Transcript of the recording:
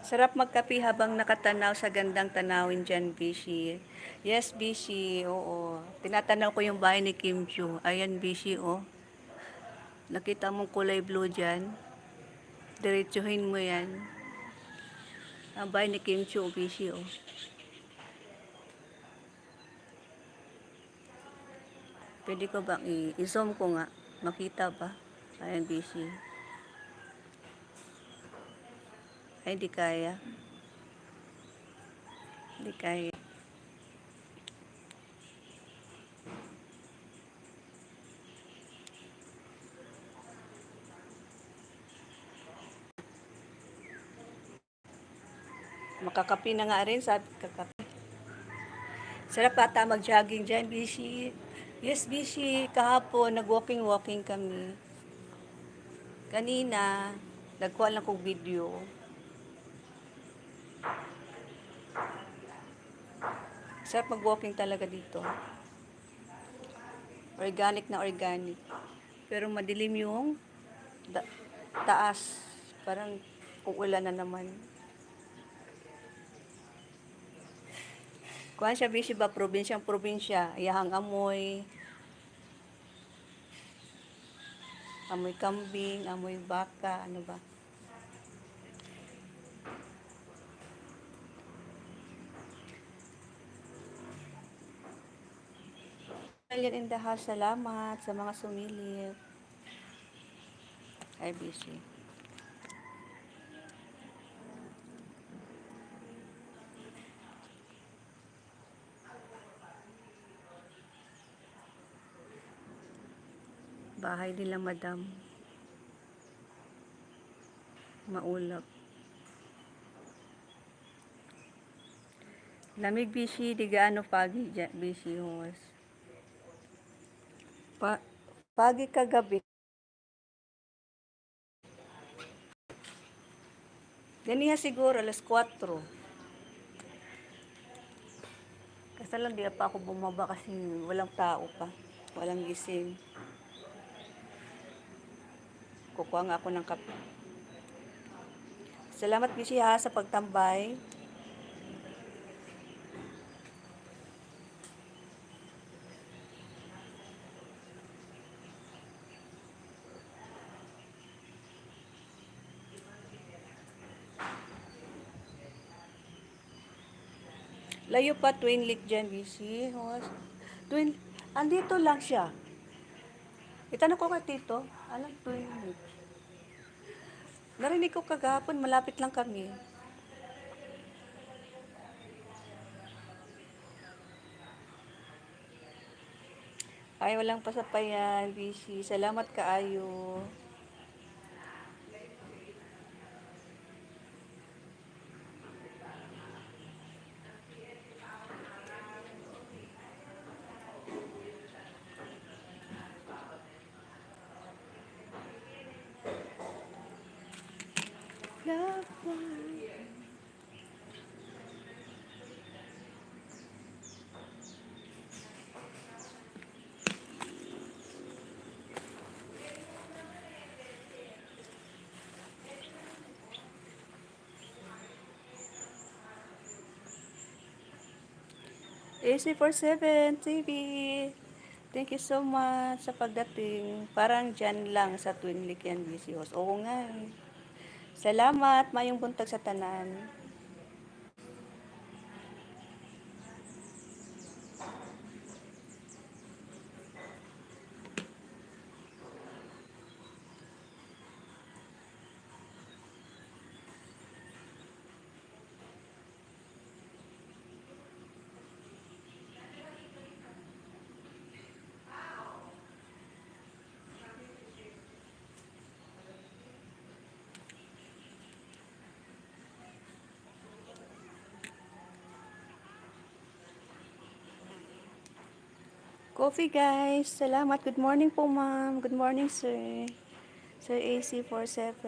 Sarap magkape habang nakatanaw sa gandang tanawin dyan, Bishi. Yes, Bishi. Oo. Tinatanaw ko yung bahay ni Kim Chu. Ayan, Bishi, oh. Nakita mong kulay blue dyan. Diretsuhin mo yan. Ang bahay ni Kim Chu, Bishi, oh. Pwede ko bang i-zoom ko nga? Makita ba? Ayan, Bishi. Ay, di kaya. Di kaya. Makakapi na nga rin, sabi kakapi. Sarap ata mag-jogging dyan, Bishi. Yes, Bishi. Kahapon, nag-walking-walking kami. Kanina, nagkuha lang kong video. Sarap mag-walking talaga dito. Organic na organic. Pero madilim yung taas. Parang uulan na naman. Kuhan siya, Bishi ba? Probinsyang probinsya. Ayahang amoy. Amoy kambing, amoy baka, ano ba? Alien in the house, salamat sa mga sumilip. Ay, Bishi. Bahay nila, madam. Maulap. Lamig, Bishi. Di gaano pagi dyan, Bishi. Hos. Pagi kagabi. Ganiya siguro, alas 4. Kasi lang, di pa ako bumaba kasi walang tao pa. Walang gising. Kukuha nga ako ng kape. Salamat, Bishi, ha, sa pagtambay. Layo pa, Twin Lake dyan, Bishi. Hos. Andito lang siya. Itanong ko kay Tito, anong Twin Lake? Narinig ko kagahapon, malapit lang kami. Ay, walang pasapayan, Bishi. Salamat kaayo. Love one. AC47 TV. Thank you so much sa pagdating. Parang dyan lang sa Twin Lake yan, Bishi. Hos. Oo nga eh. Salamat, mayong buntag sa tanan. Coffee, guys. Salamat. Good morning po, ma'am. Good morning, sir. Sir AC47.